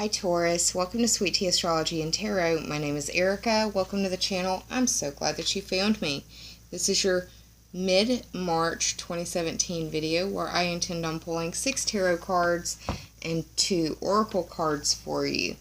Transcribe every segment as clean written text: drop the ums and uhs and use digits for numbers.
Hi Taurus, welcome to Sweet Tea Astrology and Tarot. My name is Erica. Welcome to the channel. I'm so glad that you found me. This is your mid-March 2017 video where I intend on pulling 6 tarot cards and 2 oracle cards for you.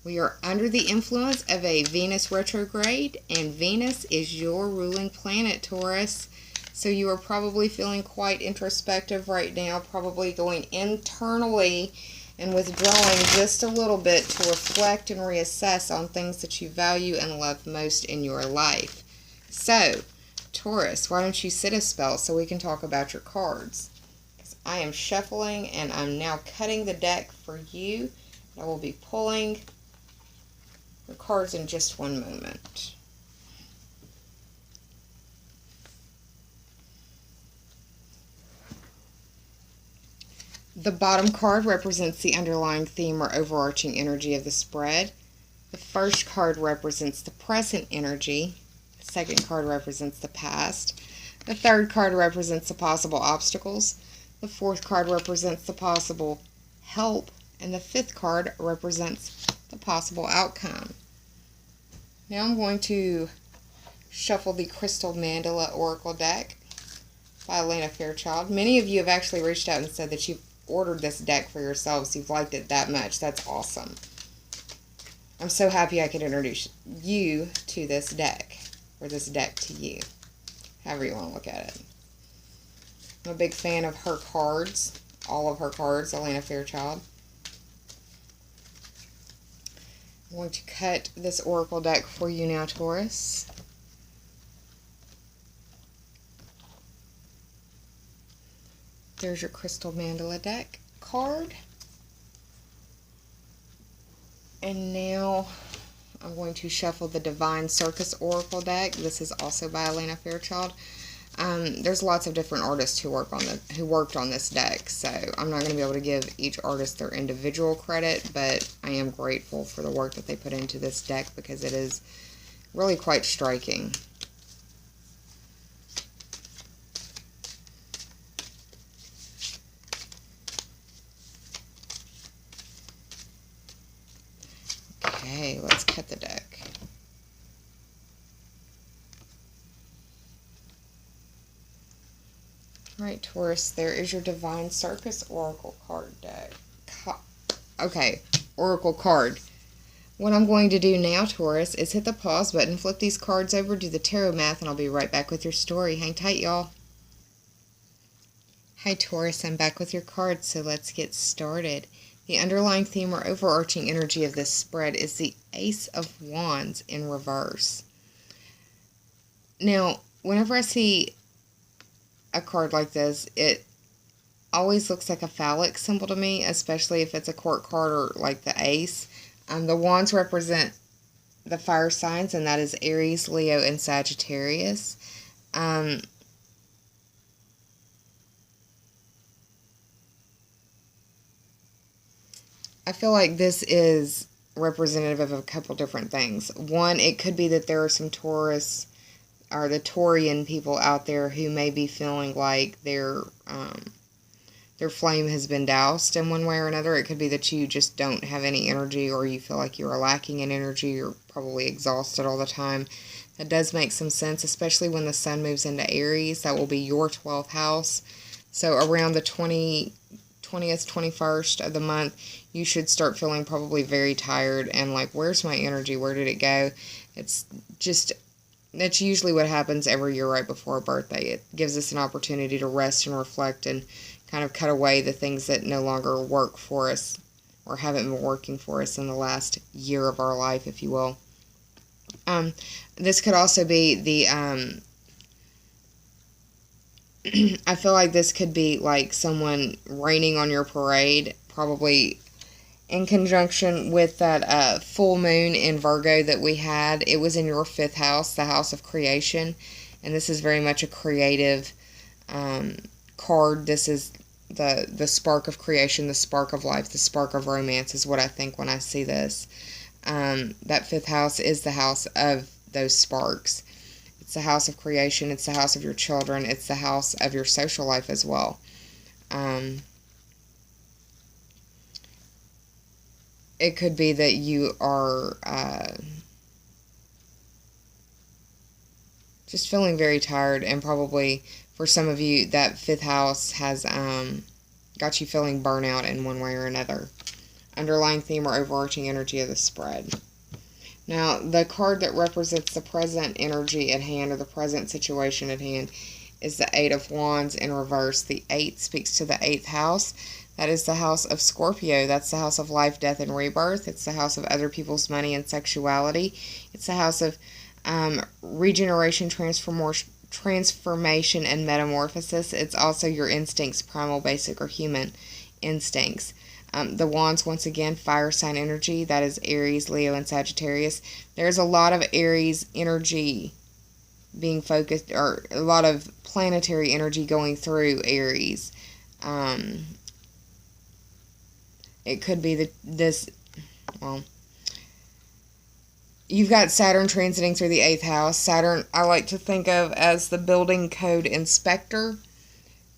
We are under the influence of a Venus retrograde, and Venus is your ruling planet, Taurus. So you are probably feeling quite introspective right now, probably going internally and withdrawing just a little bit to reflect and reassess on things that you value and love most in your life. So, Taurus, why don't you sit a spell so we can talk about your cards? Because I am shuffling and I'm now cutting the deck for you. I will be pulling your cards in just one moment. The bottom card represents the underlying theme or overarching energy of the spread. The first card represents the present energy. The second card represents the past. The third card represents the possible obstacles. The fourth card represents the possible help. And the fifth card represents the possible outcome. Now I'm going to shuffle the Crystal Mandala Oracle deck by Elena Fairchild. Many of you have actually reached out and said that you've ordered this deck for yourselves. You've liked it that much. That's awesome. I'm so happy I could introduce you to this deck, or this deck to you, however you want to look at it. I'm a big fan of her cards, all of her cards, Elena Fairchild. I'm going to cut this oracle deck for you now, Taurus. There's your Crystal Mandala deck card. And now I'm going to shuffle the Divine Circus Oracle deck. This is also by Elena Fairchild. There's lots of different artists who worked on this deck, so I'm not going to be able to give each artist their individual credit, but I am grateful for the work that they put into this deck because it is really quite striking. Okay, let's cut the deck. Alright, Taurus, there is your Divine Circus Oracle card deck. Okay, Oracle card. What I'm going to do now, Taurus, is hit the pause button, flip these cards over, do the tarot math, and I'll be right back with your story. Hang tight, y'all. Hi, Taurus, I'm back with your cards, so let's get started. The underlying theme or overarching energy of this spread is the Ace of Wands in reverse. Now, whenever I see a card like this, it always looks like a phallic symbol to me, especially if it's a court card or like the Ace. The Wands represent the fire signs, and that is Aries, Leo, and Sagittarius. I feel like this is representative of a couple different things. One, it could be that there are some Taurus or the Taurian people out there who may be feeling like their flame has been doused in one way or another. It could be that you just don't have any energy, or you feel like you are lacking in energy. You're probably exhausted all the time. That does make some sense, especially when the sun moves into Aries. That will be your 12th house. So around the 20th, 21st of the month, you should start feeling probably very tired and like, where's my energy? Where did it go? That's usually what happens every year right before a birthday. It gives us an opportunity to rest and reflect and kind of cut away the things that no longer work for us or haven't been working for us in the last year of our life, if you will. This could also be the I feel like this could be like someone raining on your parade, probably in conjunction with that full moon in Virgo that we had. It was in your 5th house, the house of creation, and this is very much a creative card. This is the spark of creation, the spark of life, the spark of romance is what I think when I see this. That 5th house is the house of those sparks. It's the house of creation. It's the house of your children. It's the house of your social life as well. it could be that you are just feeling very tired, and probably for some of you that 5th house has got you feeling burnout in one way or another. Underlying theme or overarching energy of the spread. Now, the card that represents the present energy at hand, or the present situation at hand, is the 8 of Wands in reverse. The 8 speaks to the 8th house. That is the house of Scorpio. That's the house of life, death, and rebirth. It's the house of other people's money and sexuality. It's the house of regeneration, transformation, and metamorphosis. It's also your instincts, primal, basic, or human instincts. The Wands, once again, fire sign energy. That is Aries, Leo, and Sagittarius. There's a lot of Aries energy being focused, or a lot of planetary energy going through Aries. It could be you've got Saturn transiting through the 8th house. Saturn, I like to think of as the building code inspector.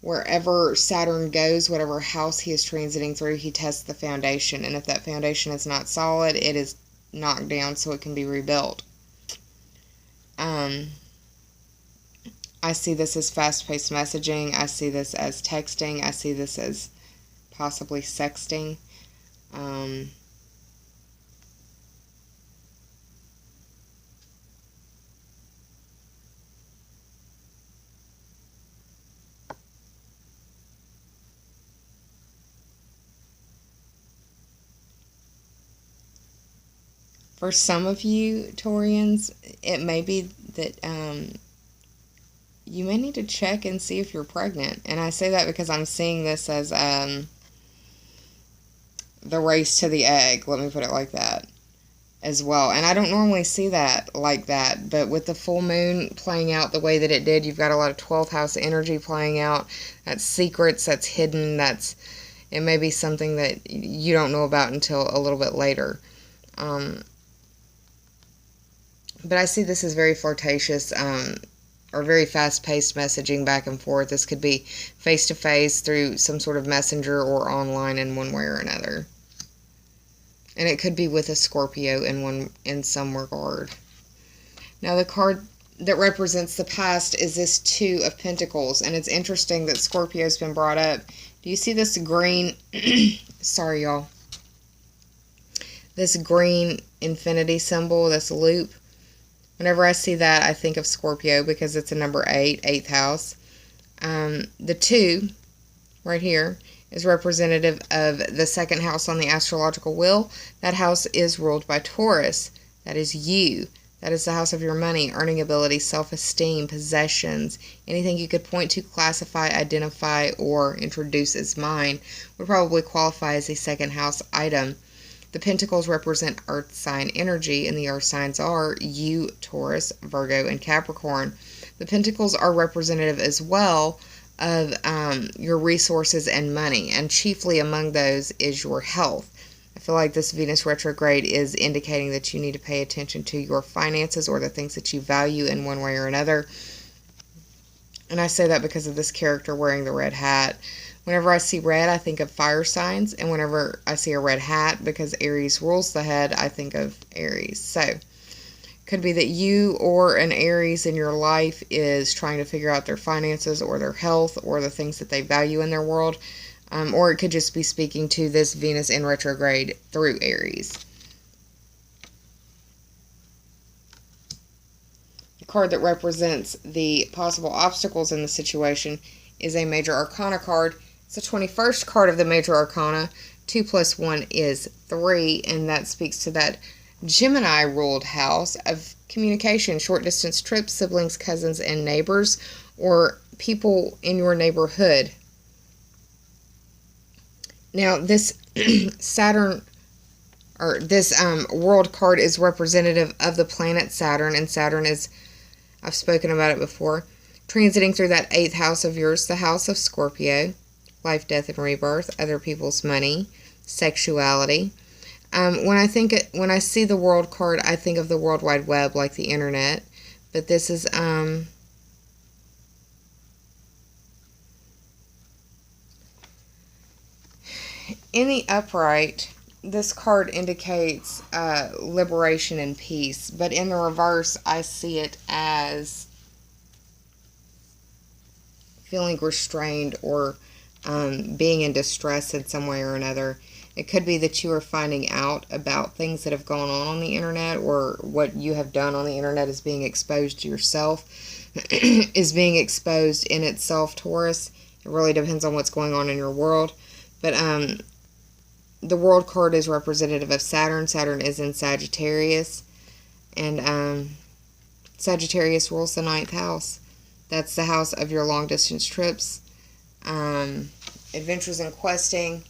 Wherever Saturn goes, whatever house he is transiting through, he tests the foundation. And if that foundation is not solid, it is knocked down so it can be rebuilt. I see this as fast-paced messaging. I see this as texting. I see this as possibly sexting. For some of you, Taurians, it may be that you may need to check and see if you're pregnant. And I say that because I'm seeing this as the race to the egg. Let me put it like that as well. And I don't normally see that like that. But with the full moon playing out the way that it did, you've got a lot of 12th house energy playing out. That's secrets, that's hidden, it may be something that you don't know about until a little bit later. But I see this as very flirtatious, or very fast-paced messaging back and forth. This could be face-to-face through some sort of messenger or online in one way or another. And it could be with a Scorpio in some regard. Now, the card that represents the past is this 2 of Pentacles. And it's interesting that Scorpio's been brought up. Do you see this green... Sorry, y'all. This green infinity symbol, this loop? Whenever I see that, I think of Scorpio because it's a number 8, 8th house. The 2, right here, is representative of the 2nd house on the astrological wheel. That house is ruled by Taurus. That is you. That is the house of your money, earning ability, self-esteem, possessions. Anything you could point to, classify, identify, or introduce as mine would probably qualify as a 2nd house item. The Pentacles represent earth sign energy, and the earth signs are you, Taurus, Virgo, and Capricorn. The Pentacles are representative as well of your resources and money, and chiefly among those is your health. I feel like this Venus retrograde is indicating that you need to pay attention to your finances or the things that you value in one way or another. And I say that because of this character wearing the red hat. Whenever I see red, I think of fire signs. And whenever I see a red hat, because Aries rules the head, I think of Aries. So, could be that you or an Aries in your life is trying to figure out their finances or their health or the things that they value in their world. Or it could just be speaking to this Venus in retrograde through Aries. The card that represents the possible obstacles in the situation is a Major Arcana card. It's the 21st card of the Major Arcana. 2 plus 1 is 3, and that speaks to that Gemini-ruled house of communication, short-distance trips, siblings, cousins, and neighbors, or people in your neighborhood. Now, this Saturn, or this world card is representative of the planet Saturn, and Saturn is, I've spoken about it before, transiting through that 8th house of yours, the house of Scorpio, life, death, and rebirth, other people's money, sexuality. When I see the world card, I think of the World Wide Web, like the internet, but this is in the upright. this card indicates liberation and peace, but in the reverse, I see it as feeling restrained or being in distress in some way or another. It could be that you are finding out about things that have gone on the internet, or what you have done on the internet is being exposed to yourself, is being exposed in itself, Taurus. It really depends on what's going on in your world. But the World card is representative of Saturn. Saturn is in Sagittarius, and Sagittarius rules the 9th house. That's the house of your long-distance trips, adventures and questing.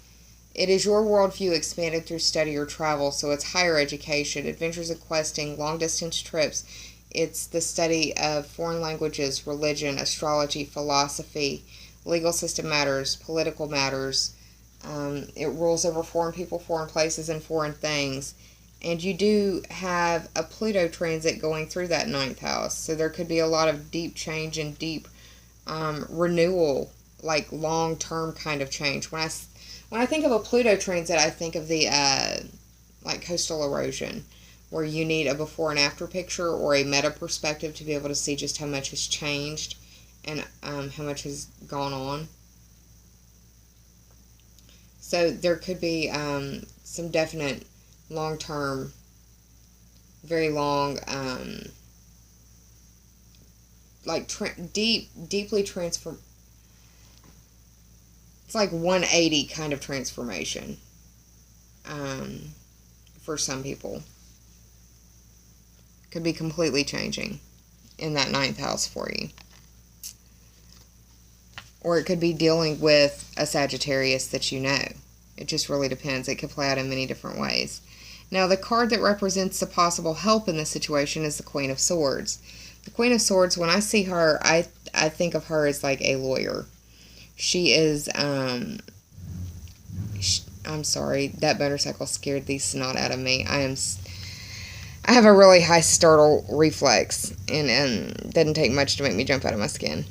It is your worldview expanded through study or travel, so it's higher education, adventures and questing, long-distance trips. It's the study of foreign languages, religion, astrology, philosophy, legal system matters, political matters. It rules over foreign people, foreign places, and foreign things. And you do have a Pluto transit going through that 9th house. So there could be a lot of deep change and deep renewal, like long-term kind of change. When I think of a Pluto transit, I think of the like coastal erosion, where you need a before and after picture or a meta perspective to be able to see just how much has changed and how much has gone on. So there could be some definite long-term, very long, like deeply transform. It's like 180 kind of transformation for some people. Could be completely changing in that 9th house for you. Or it could be dealing with a Sagittarius that you know. It just really depends. It could play out in many different ways. Now, the card that represents the possible help in this situation is the Queen of Swords. The Queen of Swords, when I see her, I think of her as like a lawyer. She is, I'm sorry, that motorcycle scared the snot out of me. I have a really high startle reflex, and it doesn't take much to make me jump out of my skin.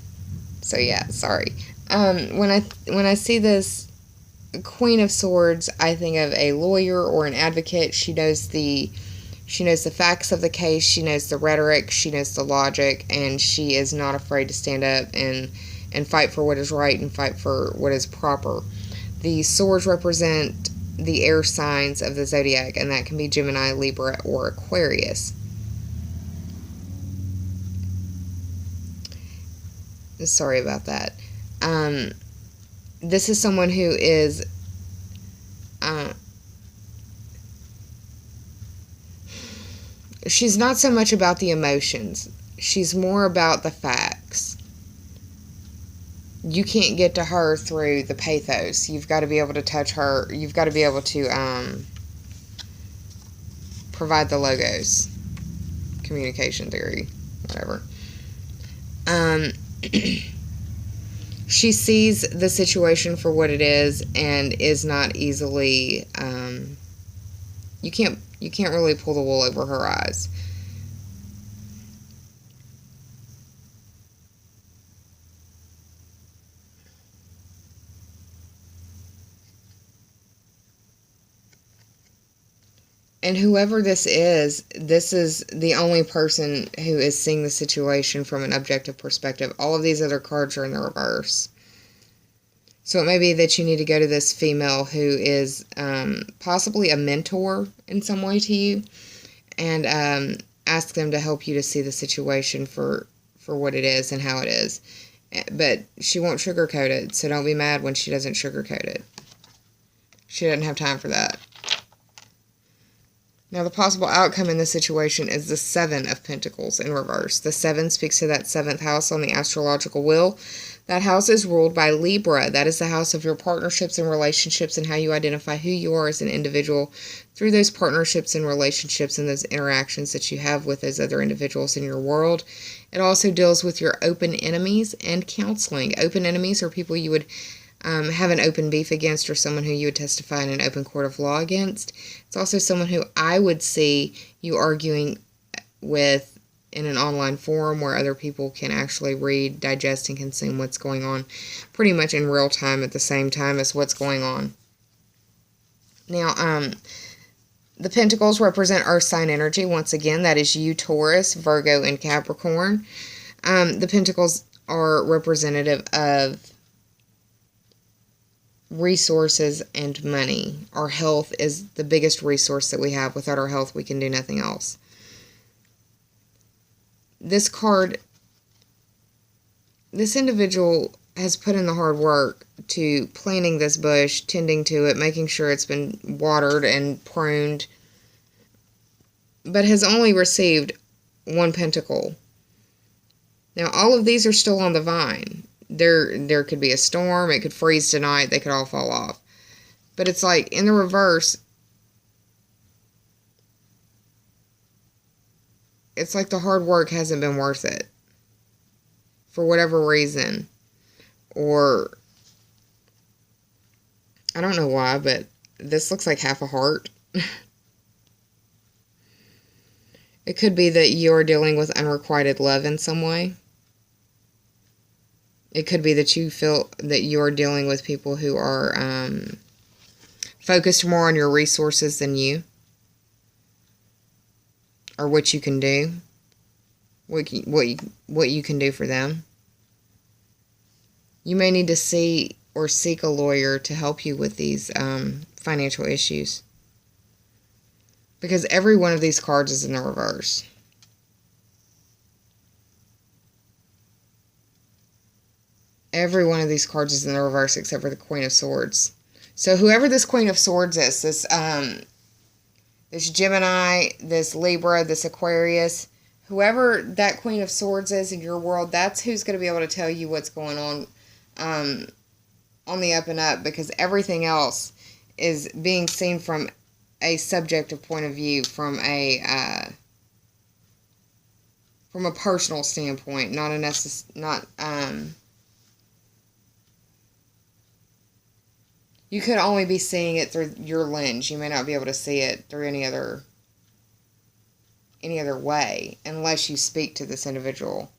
So yeah, sorry. When I see this Queen of Swords, I think of a lawyer or an advocate. She knows the facts of the case. She knows the rhetoric. She knows the logic, and she is not afraid to stand up and fight for what is right and fight for what is proper. The swords represent the air signs of the zodiac, and that can be Gemini, Libra, or Aquarius. Sorry about that. This is someone who is she's not so much about the emotions. She's more about the facts. You can't get to her through the pathos. You've got to be able to touch her. You've got to be able to provide the logos, communication theory, whatever. She sees the situation for what it is and is not easily, you can't really pull the wool over her eyes. And whoever this is the only person who is seeing the situation from an objective perspective. All of these other cards are in the reverse. So it may be that you need to go to this female who is possibly a mentor in some way to you, and ask them to help you to see the situation for what it is and how it is. But she won't sugarcoat it, so don't be mad when she doesn't sugarcoat it. She doesn't have time for that. Now, the possible outcome in this situation is the Seven of Pentacles in reverse. The 7 speaks to that 7th house on the astrological wheel. That house is ruled by Libra. That is the house of your partnerships and relationships and how you identify who you are as an individual through those partnerships and relationships and those interactions that you have with those other individuals in your world. It also deals with your open enemies and counseling. Open enemies are people you would have an open beef against, or someone who you would testify in an open court of law against. It's also someone who I would see you arguing with in an online forum where other people can actually read, digest, and consume what's going on pretty much in real time at the same time as what's going on. Now, the Pentacles represent Earth sign energy. Once again, that is you, Taurus, Virgo, and Capricorn. The Pentacles are representative of resources and money. Our health is the biggest resource that we have. Without our health, we can do nothing else. This card, this individual has put in the hard work to planting this bush, tending to it, making sure it's been watered and pruned, but has only received one pentacle. Now, all of these are still on the vine. There could be a storm, it could freeze tonight, they could all fall off. But it's like, in the reverse, it's like the hard work hasn't been worth it. For whatever reason. Or, I don't know why, but this looks like half a heart. It could be that you're dealing with unrequited love in some way. It could be that you feel that you're dealing with people who are focused more on your resources than you. Or what you can do. What you can do for them. You may need to see or seek a lawyer to help you with these financial issues. Because every one of these cards is in the reverse. Every one of these cards is in the reverse except for the Queen of Swords. So whoever this Queen of Swords is, this Gemini, this Libra, this Aquarius, whoever that Queen of Swords is in your world, that's who's going to be able to tell you what's going on the up and up, because everything else is being seen from a subjective point of view, from a personal standpoint, you could only be seeing it through your lens. You may not be able to see it through any other way, unless you speak to this individual.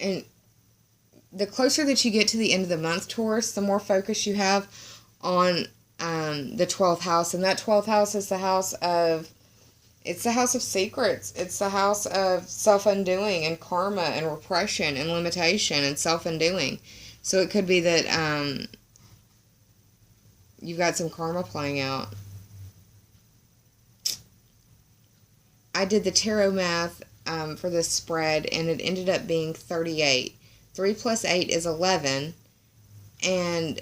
And the closer that you get to the end of the month, Taurus, the more focus you have on the 12th house. And that 12th house is the house of, it's the house of secrets. It's the house of self-undoing and karma and repression and limitation and self-undoing. So it could be that you've got some karma playing out. I did the tarot math for this spread, and it ended up being 38. 3 plus 8 is 11, and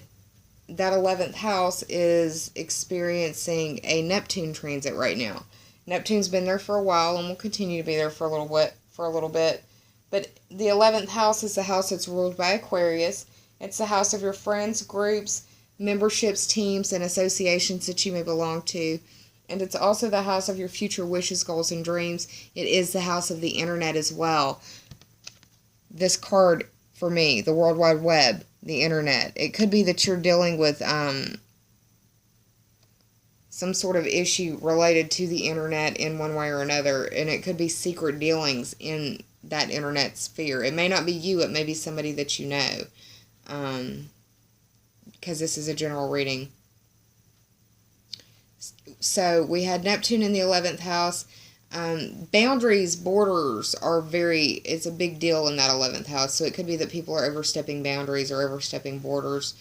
that 11th house is experiencing a Neptune transit right now. Neptune's been there for a while and will continue to be there for a little bit. But the 11th house is the house that's ruled by Aquarius. It's the house of your friends, groups, memberships, teams, and associations that you may belong to. And it's also the house of your future wishes, goals, and dreams. It is the house of the internet as well. This card, for me, the World Wide Web, the internet. It could be that you're dealing with some sort of issue related to the internet in one way or another. And it could be secret dealings in that internet sphere. It may not be you. It may be somebody that you know. Because this is a general reading. So we had Neptune in the 11th house. Boundaries, borders are it's a big deal in that 11th house. So it could be that people are overstepping boundaries or overstepping borders.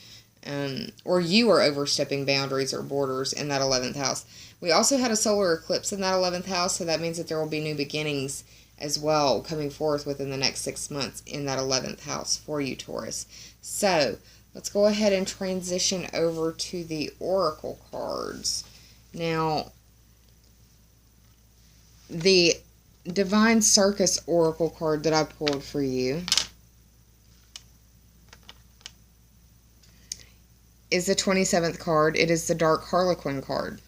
Or you are overstepping boundaries or borders in that 11th house. We also had a solar eclipse in that 11th house. So that means that there will be new beginnings as well coming forth within the next 6 months in that 11th house for you, Taurus. So let's go ahead and transition over to the oracle cards. Now, the Divine Circus Oracle card that I pulled for you is the 27th card. It is the Dark Harlequin card.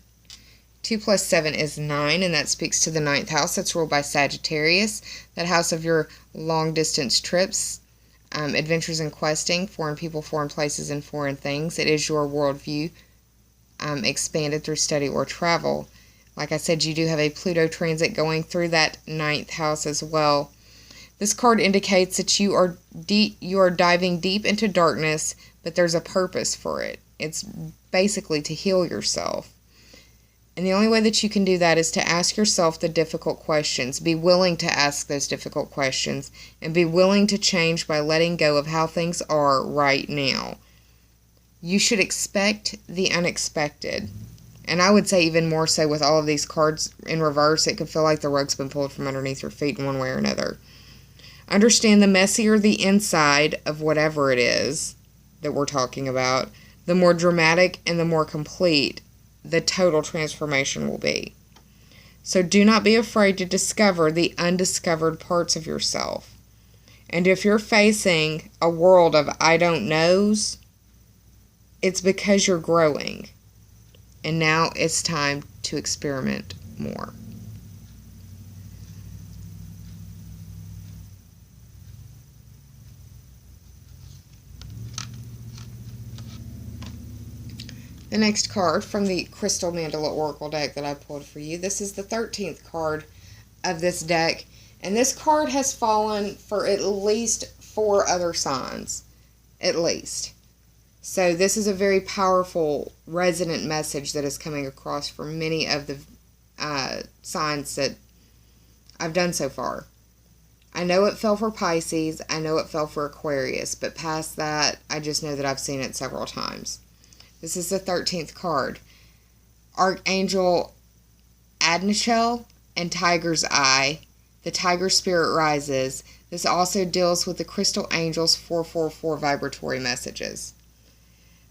2 plus 7 is 9, and that speaks to the 9th house. That's ruled by Sagittarius, that house of your long-distance trips, adventures and questing, foreign people, foreign places, and foreign things. It is your worldview expanded through study or travel. Like I said, you do have a Pluto transit going through that 9th house as well. This card indicates that you are diving deep into darkness, but there's a purpose for it. It's basically to heal yourself. And the only way that you can do that is to ask yourself the difficult questions. Be willing to ask those difficult questions and be willing to change by letting go of how things are right now. You should expect the unexpected. And I would say even more so with all of these cards in reverse, it could feel like the rug's been pulled from underneath your feet in one way or another. Understand the messier the inside of whatever it is that we're talking about, the more dramatic and the more complete the total transformation will be. So do not be afraid to discover the undiscovered parts of yourself. And if you're facing a world of I don't knows, it's because you're growing. And now it's time to experiment more. The next card from the Crystal Mandala Oracle deck that I pulled for you. This is the 13th card of this deck. And this card has fallen for at least 4 other signs. At least. So this is a very powerful, resonant message that is coming across for many of the signs that I've done so far. I know it fell for Pisces. I know it fell for Aquarius. But past that, I just know that I've seen it several times. This is the 13th card. Archangel Adnichel and Tiger's Eye. The Tiger Spirit rises. This also deals with the Crystal Angel's 444 vibratory messages.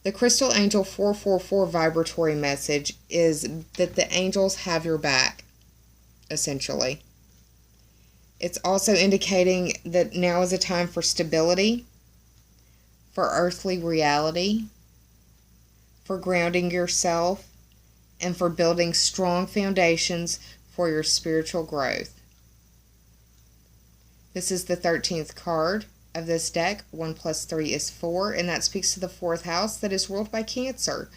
The Crystal Angel 444 vibratory message is that the angels have your back, essentially. It's also indicating that now is a time for stability, for earthly reality, for grounding yourself, and for building strong foundations for your spiritual growth. This is the 13th card of this deck. 1 + 3 is 4, and that speaks to the 4th house that is ruled by Cancer.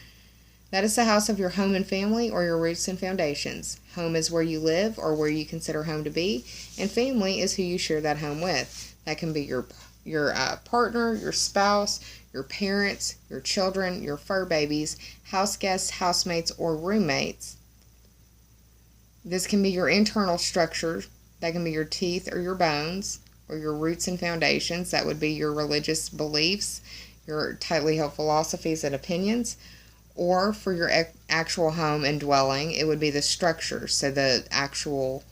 That is the house of your home and family, or your roots and foundations. Home is where you live or where you consider home to be, and family is who you share that home with. That can be your partner, your spouse, your parents, your children, your fur babies, house guests, housemates, or roommates. This can be your internal structure. That can be your teeth or your bones, or your roots and foundations. That would be your religious beliefs, your tightly held philosophies and opinions. Or for your actual home and dwelling, it would be the structure. So the actual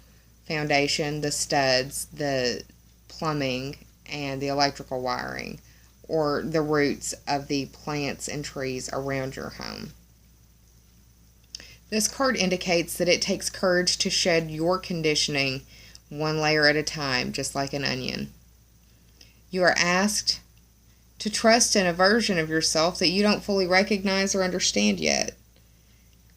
foundation, the studs, the plumbing, and the electrical wiring, or the roots of the plants and trees around your home. This card indicates that it takes courage to shed your conditioning one layer at a time, just like an onion. You are asked to trust in a version of yourself that you don't fully recognize or understand yet.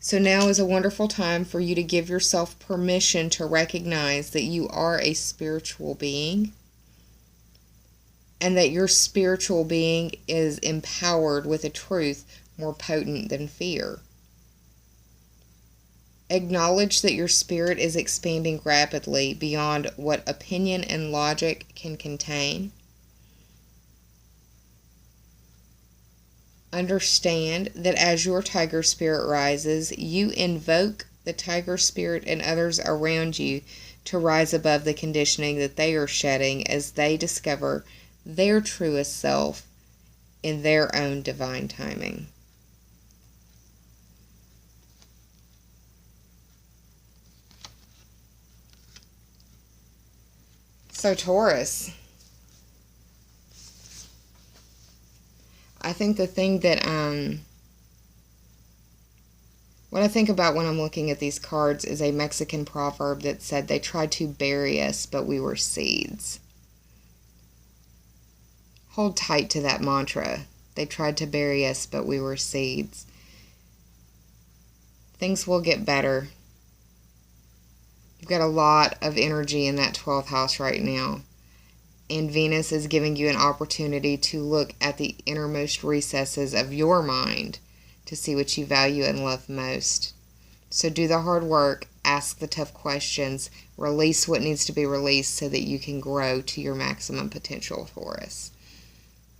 So now is a wonderful time for you to give yourself permission to recognize that you are a spiritual being, and that your spiritual being is empowered with a truth more potent than fear. Acknowledge that your spirit is expanding rapidly beyond what opinion and logic can contain. Understand that as your tiger spirit rises, you invoke the tiger spirit and others around you to rise above the conditioning that they are shedding as they discover their truest self in their own divine timing. So Taurus, I think the thing that what I think about when I'm looking at these cards is a Mexican proverb that said, "They tried to bury us, but we were seeds." Hold tight to that mantra. They tried to bury us, but we were seeds. Things will get better. You've got a lot of energy in that 12th house right now. And Venus is giving you an opportunity to look at the innermost recesses of your mind to see what you value and love most. So do the hard work, ask the tough questions, release what needs to be released so that you can grow to your maximum potential, Taurus.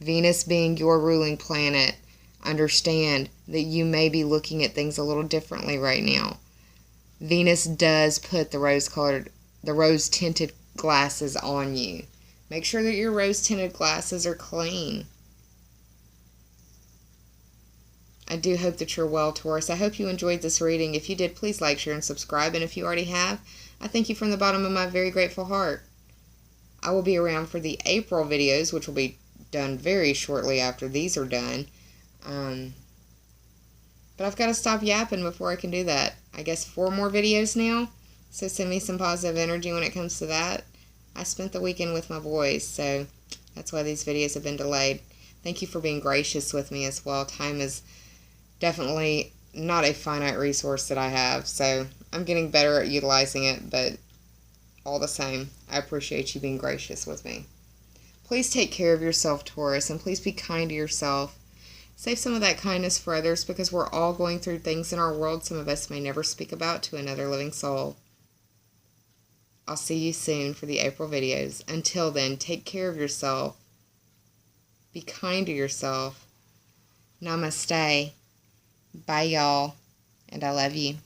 Venus being your ruling planet, understand that you may be looking at things a little differently right now. Venus does put the rose-tinted glasses on you. Make sure that your rose-tinted glasses are clean. I do hope that you're well, Taurus. I hope you enjoyed this reading. If you did, please like, share, and subscribe. And if you already have, I thank you from the bottom of my very grateful heart. I will be around for the April videos, which will be done very shortly after these are done. But I've got to stop yapping before I can do that. I guess 4 more videos now. So send me some positive energy when it comes to that. I spent the weekend with my boys, so that's why these videos have been delayed. Thank you for being gracious with me as well. Time is definitely not a finite resource that I have, so I'm getting better at utilizing it, but all the same, I appreciate you being gracious with me. Please take care of yourself, Taurus, and please be kind to yourself. Save some of that kindness for others, because we're all going through things in our world some of us may never speak about to another living soul. I'll see you soon for the April videos. Until then, take care of yourself. Be kind to yourself. Namaste. Bye, y'all. And I love you.